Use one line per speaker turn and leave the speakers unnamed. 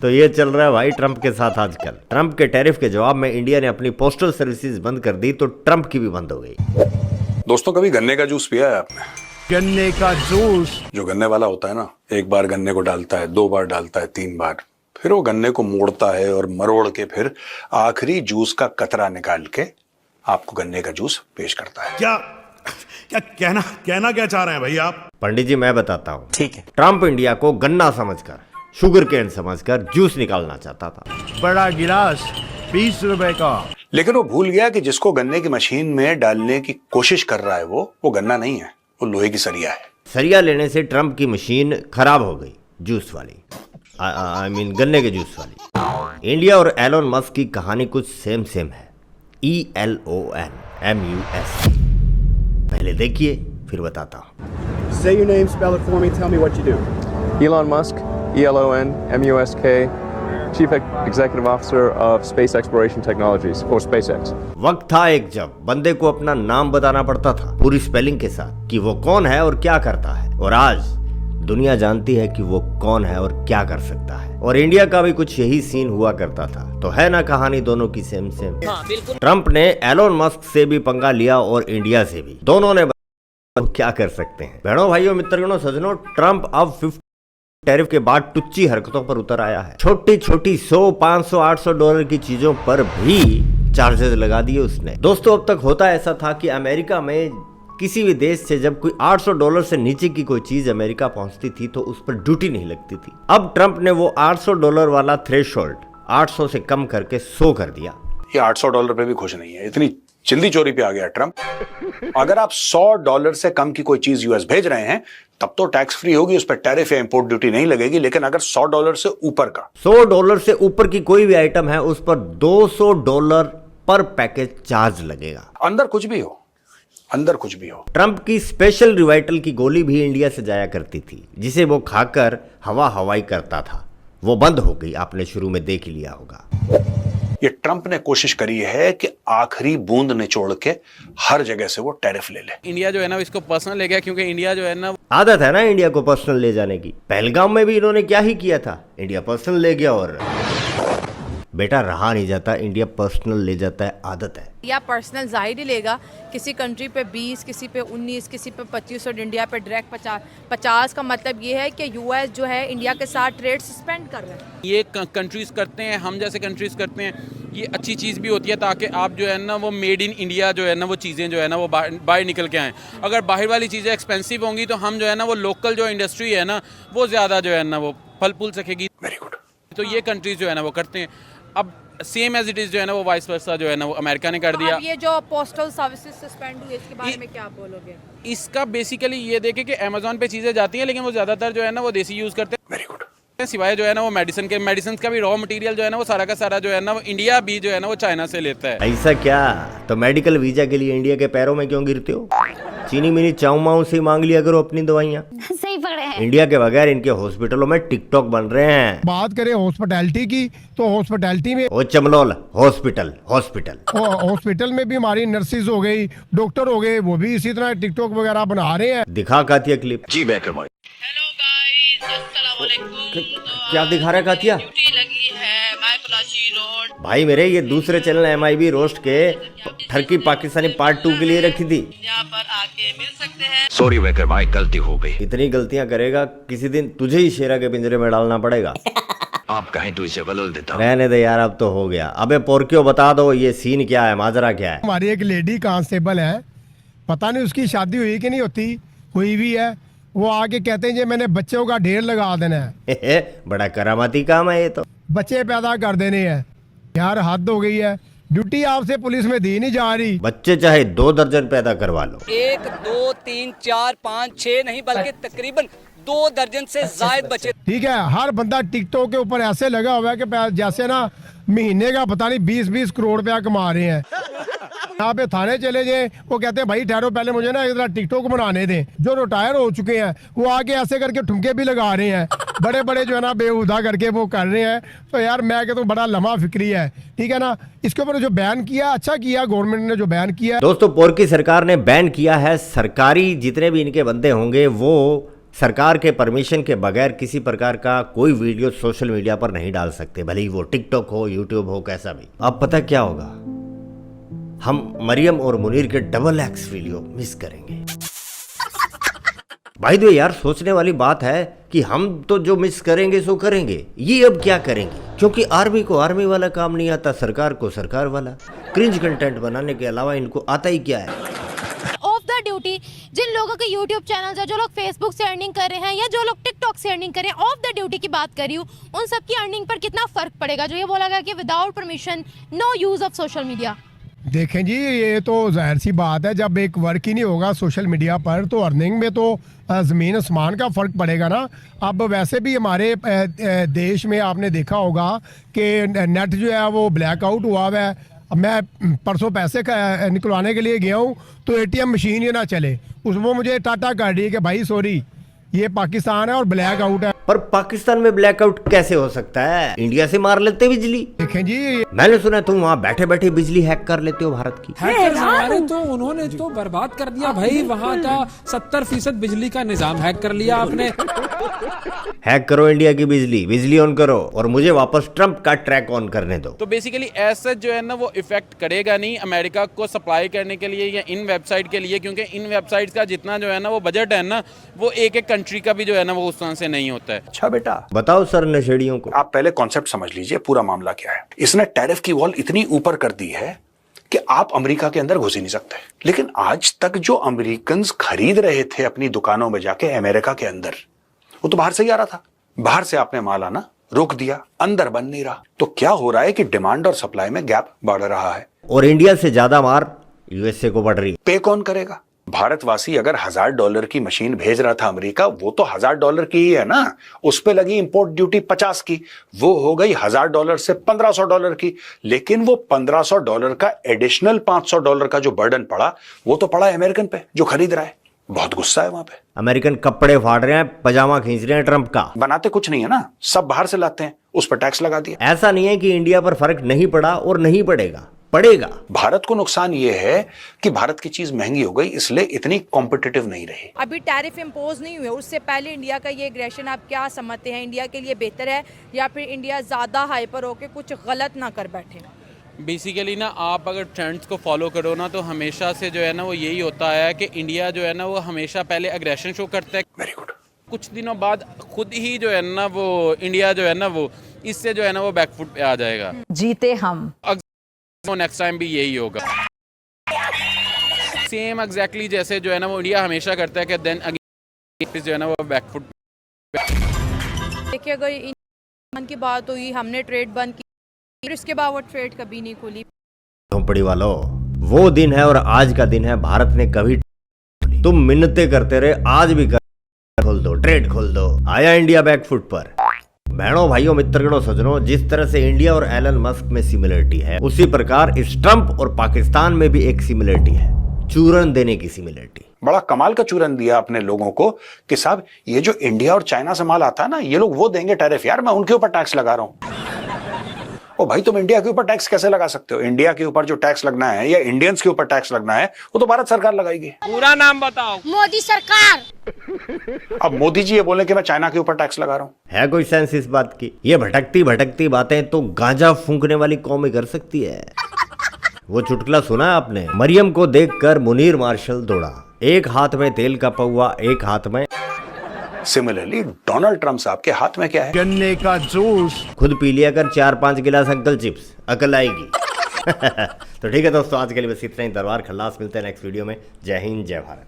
तो ये चल रहा है भाई ट्रम्प के साथ आजकल। ट्रम्प के टैरिफ के जवाब में इंडिया ने अपनी पोस्टल सर्विसेज बंद कर दी तो ट्रम्प की भी बंद हो गई।
दोस्तों, कभी गन्ने का जूस पिया है आपने?
गन्ने का जूस?
जो गन्ने वाला होता है ना, एक बार गन्ने को डालता है, 2 बार डालता है, 3 बार, फिर वो गन्ने को मोड़ता है और मरोड़ के फिर आखिरी जूस का कतरा निकाल के आपको गन्ने का जूस पेश करता है।
क्या क्या कहना क्या चाह रहे हैं भाई आप?
पंडित जी मैं बताता हूँ।
ठीक है।
ट्रम्प इंडिया को गन्ना समझकर, शुगर केन समझकर जूस निकालना चाहता था।
बड़ा गिलास 20 रुपए का।
लेकिन वो भूल गया कि जिसको गन्ने की मशीन में डालने की कोशिश कर रहा है वो गन्ना नहीं है, वो लोहे की सरिया है।
सरिया लेने से ट्रम्प की मशीन खराब हो गई, जूस वाली, आई मीन गन्ने के जूस वाली। इंडिया और एलोन मस्क की कहानी कुछ सेम है। ELON MUSK। पहले देखिए फिर बताता हूँ।
Say your name, spell it for me, tell me what you do.
Elon Musk, ELON MUSK, Chief Executive Officer of Space Exploration Technologies, or SpaceX.
वक्त था एक जब बंदे को अपना नाम बताना पड़ता था पूरी स्पेलिंग के साथ कि वो कौन है और क्या करता है, और आज दुनिया जानती है कि वो कौन है और क्या कर सकता है। और इंडिया का भी कुछ यही सीन हुआ करता था। तो है ना कहानी दोनों की सेम।
हाँ, बिल्कुल।
ट्रम्प ने एलोन मस्क से भी पंगा लिया और इंडिया से भी। दोनों ने क्या कर सकते हैं। बहनों, भाइयों, मित्रगणों, सज्जनों, ट्रम्प अब 50 टैरिफ के बाद टुच्ची हरकतों पर उतर आया है। छोटी छोटी 100, 500, 800 डॉलर की चीजों पर भी चार्जेस लगा दिए उसने। दोस्तों, अब तक होता ऐसा था कि अमेरिका में किसी भी देश से जब कोई 800 डॉलर से नीचे की कोई चीज अमेरिका पहुंचती थी तो उस पर ड्यूटी नहीं लगती थी। अब ट्रम्प ने वो 800 डॉलर वाला थ्रेशोल्ड 800 से कम करके 100 कर दिया।
ये 800 डॉलर पे भी खुश नहीं है, इतनी जल्दी चोरी पे आ गया ट्रम्प। अगर आप 100 डॉलर से कम की कोई चीज यूएस भेज रहे हैं तब तो टैक्स फ्री होगी, उस पर टैरिफ या इंपोर्ट ड्यूटी नहीं लगेगी। लेकिन अगर 100 डॉलर से ऊपर का,
100 डॉलर से ऊपर की कोई भी आइटम है उस पर 200 डॉलर पर पैकेज चार्ज लगेगा।
अंदर कुछ भी हो।
ट्रम्प की स्पेशल रिवाइटल की गोली भी इंडिया से जाया करती थी, जिसे वो खाकर हवाई करता था। वो बंद हो गई, आपने शुरू में देख लिया होगा।
ये ट्रम्प ने कोशिश करी है कि आखिरी बूंद निचोड़ के हर जगह से वो टैरिफ ले ले।
इंडिया जो है ना इसको पर्सनल ले गया, क्योंकि इंडिया जो है ना
आदत है ना इंडिया को पर्सनल ले जाने की। पहलगाम में भी इन्होंने क्या ही किया था, इंडिया पर्सनल ले गया। और बेटा रहा नहीं जाता, इंडिया पर्सनल ले जाता है, आदत है।
या पर्सनल जाहिर ही लेगा, किसी कंट्री पे 20, किसी पे 19, किसी पे 25 और इंडिया पे डायरेक्ट 50 का मतलब ये है कि यूएस जो है इंडिया के साथ ट्रेड सस्पेंड कर रहे हैं।
ये कंट्रीज करते हैं, हम जैसे कंट्रीज करते हैं, ये अच्छी चीज़ भी होती है ताकि आप जो है ना वो मेड इन इंडिया जो है ना वो चीज़ें जो है ना वो बाहर निकल के आएँ। अगर बाहर वाली चीज़ें एक्सपेंसिव होंगी तो हम जो है ना वो लोकल जो इंडस्ट्री है ना वो ज़्यादा जो है ना वो फल फूल सकेगी।
Very good.
तो ये कंट्रीज जो है ना वो करते हैं। अब सेम एज इट इज जो है ना वो वाइस वर्सा जो है ना वो अमेरिका ने कर दिया।
अब ये जो पोस्टल सर्विसेज सस्पेंड हुई इसके बारे में क्या बोलोगे?
इसका बेसिकली ये देखे कि अमेजोन पे चीज़ें जाती हैं, लेकिन वो ज़्यादातर जो है ना वो देसी यूज़ करते हैं।
Very good.
सिवाय जो है ना वो मेडिसिन का भी रॉ मटेरियल जो है ना वो सारा का सारा जो है ना वो इंडिया भी जो है ना वो चाइना से लेता है।
ऐसा क्या? तो मेडिकल वीजा के लिए इंडिया के पैरों में क्यों गिरते हो? चीनी मिनी चाऊ माऊ से मांग लिया करो अपनी दवाइयाँ।
सही पकड़े हैं।
इंडिया के बगैर इनके हॉस्पिटलों में टिकटॉक बन रहे हैं।
बात करें हॉस्पिटैलिटी की तो हॉस्पिटैलिटी में
ओ चमलोल, हॉस्पिटल
हॉस्पिटल में भी हमारी नर्सिस हो गई, डॉक्टर हो गए, वो भी इसी तरह टिकटॉक वगैरह बना रहे हैं।
दिखा कातिया क्लिप।
जी बैकर भाई।
हेलो गाइस, अस्सलाम वालेकुम।
क्या दिखा रहा है कातिया?
ड्यूटी लगी है मायपलाशी रोड।
भाई मेरे ये दूसरे चैनल MIB रोस्ट के ठरकी पाकिस्तानी पार्ट 2 के लिए रखी थी।
यहाँ पर आके मिल सकते हैं।
सॉरी बैकर भाई, गलती हो गई।
इतनी गलतियां करेगा किसी दिन तुझे ही शेरा के पिंजरे में डालना पड़ेगा।
आप कहें तो इसे बदल देता हूं।
रहने दे यार, अब तो हो गया। अबे पोरक्यो बता दो ये सीन क्या है, माजरा क्या है?
हमारी एक लेडी कांस्टेबल है, पता नहीं उसकी शादी हुई कि नहीं होती, हुई भी है। वो आके कहते हैं जी मैंने बच्चों का ढेर लगा देना है।
बड़ा करामाती काम है ये तो।
बच्चे पैदा कर देने हैं यार, हद हो गई है। ड्यूटी आपसे पुलिस में दी नहीं जा रही।
बच्चे चाहे 2 दर्जन पैदा करवा लो।
1, 2, 3, 4, 5, 6 नहीं बल्कि तकरीबन 2 दर्जन से जायद बचे।
ठीक है, हर बंदा टिकटॉक के ऊपर ऐसे लगा हुआ है कि जैसे ना महीने का पता नहीं 20-20 करोड़ रुपया कमा रहे हैं। यहाँ पे थाने चले जाए, वो कहते हैं भाई ठहरो पहले मुझे ना इधर टिकटॉक बनाने दें। जो रिटायर हो चुके हैं वो आके ऐसे करके ठुमके भी लगा रहे हैं, बड़े बड़े जो है ना बेहुदा करके वो कर रहे हैं। तो यार मैं कहता हूँ बड़ा लम्हा फिक्री है, ठीक है ना। इसके ऊपर जो बैन किया अच्छा किया गवर्नमेंट ने, जो बैन किया।
दोस्तों पोर्की सरकार ने बैन किया है, सरकारी जितने भी इनके बंदे होंगे वो सरकार के परमिशन के बगैर किसी प्रकार का कोई वीडियो सोशल मीडिया पर नहीं डाल सकते, भले ही वो टिकटॉक हो, यूट्यूब हो, कैसा भी। अब पता क्या होगा, हम मरियम और मुनीर के डबल एक्स वीडियो मिस करेंगे। भाई तो यार सोचने वाली बात है कि हम तो जो मिस करेंगे सो करेंगे, ये अब क्या करेंगे? क्योंकि आर्मी को आर्मी वाला काम नहीं आता, सरकार को सरकार वाला। क्रिंज कंटेंट बनाने के अलावा इनको आता ही क्या है?
ऑफ द ड्यूटी जिन लोगों के यूट्यूब चैनल्स है, जो लोग फेसबुक से अर्निंग कर रहे हैं या जो लोग टिकटॉक से अर्निंग कर रहे हैं, ऑफ द ड्यूटी की बात कर रही हूँ, उन सबकी अर्निंग पर कितना फर्क पड़ेगा? जो ये बोला गया कि without permission no use of social media.
देखें जी, ये तो जाहिर सी बात है, जब एक वर्क ही नहीं होगा सोशल मीडिया पर तो अर्निंग में तो ज़मीन आसमान का फ़र्क पड़ेगा ना। अब वैसे भी हमारे देश में आपने देखा होगा कि नेट जो है वो ब्लैकआउट हुआ हुआ है। अब मैं परसों पैसे निकलवाने के लिए गया हूँ तो एटीएम मशीन ही ना चले, उसमें मुझे टाटा कर दी कि भाई सॉरी ये पाकिस्तान है और ब्लैक आउट है।
पर पाकिस्तान में ब्लैकआउट कैसे हो सकता है? इंडिया से मार लेते बिजली।
देखें जी,
मैंने सुना तुम वहाँ बैठे बैठे बिजली हैक कर लेते हो भारत की।
हमारे तो उन्होंने तो बर्बाद कर दिया भाई, वहाँ का 70% बिजली का निजाम हैक कर लिया आपने।
हैक करो इंडिया की बिजली, बिजली ऑन करो और मुझे वापस ट्रम्प का ट्रैक ऑन करने दो।
तो बेसिकली ऐसा जो है ना वो इफेक्ट करेगा नहीं अमेरिका को सप्लाई करने के लिए या इन वेबसाइट के लिए, क्योंकि इन वेबसाइट्स का जितना जो है ना वो बजट है ना, वो एक एक कंट्री का भी जो है ना वो उस तरह से नहीं होता है।
अच्छा बेटा
बताओ सर नशेड़ियों को।
आप पहले कॉन्सेप्ट समझ लीजिए, पूरा मामला क्या है। इसने टैरिफ की वॉल इतनी ऊपर कर दी है कि आप अमेरिका के अंदर घुस ही नहीं सकते। लेकिन आज तक जो अमेरिकन खरीद रहे थे अपनी दुकानों में जाके अमेरिका के अंदर, वो तो बाहर से ही आ रहा था। बाहर से आपने माल आना रोक दिया, अंदर बन नहीं रहा। तो क्या हो रहा है कि डिमांड और सप्लाई में गैप बढ़ रहा है
और इंडिया से ज्यादा मार यूएसए को बढ़ रही है।
पे कौन करेगा? भारतवासी अगर $1000 की मशीन भेज रहा था अमेरिका, वो तो $1000 की ही है ना। उस पे लगी इंपोर्ट ड्यूटी 50 की, वो हो गई $1000 से $1500 की। लेकिन वो $1500 का एडिशनल $500 का जो बर्डन पड़ा, वो तो पड़ा अमेरिकन पे जो खरीद रहा है। बहुत गुस्सा है वहां पे।
अमेरिकन कपड़े फाड़ रहे हैं, पजामा खींच रहे हैं ट्रंप का।
बनाते कुछ नहीं है ना, सब बाहर से लाते हैं, उस पर टैक्स लगा दिया।
ऐसा नहीं है कि इंडिया पर फर्क नहीं पड़ा और नहीं पड़ेगा, पड़ेगा।
भारत को नुकसान ये है कि भारत की चीज महंगी हो गई, इसलिए इतनी कॉम्पिटिटिव नहीं रही।
अभी टैरिफ इम्पोज नहीं हुए, उससे पहले इंडिया का ये एग्रेशन आप क्या समझते हैं? इंडिया के लिए बेहतर है या फिर इंडिया ज़्यादा हाइपर होकर कुछ गलत ना कर बैठे?
बेसिकली ना आप अगर ट्रेंड्स को फॉलो करो ना तो हमेशा से जो है ना वो यही होता है कि इंडिया जो है ना वो हमेशा पहले अग्रेशन शो करता है।
Very good.
कुछ दिनों बाद खुद ही जो है ना वो इंडिया जो है ना वो इससे जो है ना वो बैकफुट पे आ जाएगा।
जीते हम,
नेक्स्ट टाइम भी यही होगा। सेम एग्जैक्टली जैसे जो है ना वो इंडिया हमेशा करता है कि देन अगेन जो है ना वो बैकफुट।
देखिए अगर इन की बात हुई, हमने ट्रेड बंद की, फिर इसके बाद वो ट्रेड कभी नहीं खुली।
झोंपड़ी वालों, वो दिन है और आज का दिन है, भारत ने कभी तुम मिन्नतें करते रहे, आज भी कर खोल दो, ट्रेड खोल दो। आया इंडिया बैकफुट पर। बहनों भाइयों मित्रगणों सज्जनों, जिस तरह से इंडिया और एलन मस्क में सिमिलरिटी है, उसी प्रकार इस ट्रंप और पाकिस्तान में भी एक सिमिलरिटी है, चूरन देने की सिमिलरिटी।
बड़ा कमाल का चूरन दिया अपने लोगों को कि साहब ये जो इंडिया और चाइना से माल आता है ना, ये लोग वो देंगे टैरिफ, यार मैं उनके ऊपर टैक्स लगा रहा हूं। ओ भाई तुम इंडिया के ऊपर टैक्स कैसे लगा सकते हो? इंडिया के ऊपर जो टैक्स लगना है या इंडियंस के ऊपर टैक्स लगना है, वो तो भारत सरकार लगाएगी।
पूरा नाम बताओ। मोदी सरकार।
अब मोदी जी ये बोले कि मैं चाइना के ऊपर टैक्स लगा रहा हूं,
है कोई सेंस इस बात की? ये भटकती भटकती बातें तो गांजा फूंकने वाली कौम ही कर सकती है। वो चुटकुला सुना आपने? मरियम को देखकर मुनीर मार्शल दौड़ा, एक हाथ में तेल का पौवा, एक हाथ में।
सिमिलरली डोनाल्ड ट्रंप साहब के हाथ में क्या है?
गन्ने का जूस।
खुद पी लिया कर 4-5 गिलास अंकल चिप्स, अकल आएगी। तो ठीक है दोस्तों, आज के लिए बस इतना ही। दरबार खल्लास, मिलते हैं नेक्स्ट वीडियो में। जय हिंद, जय भारत।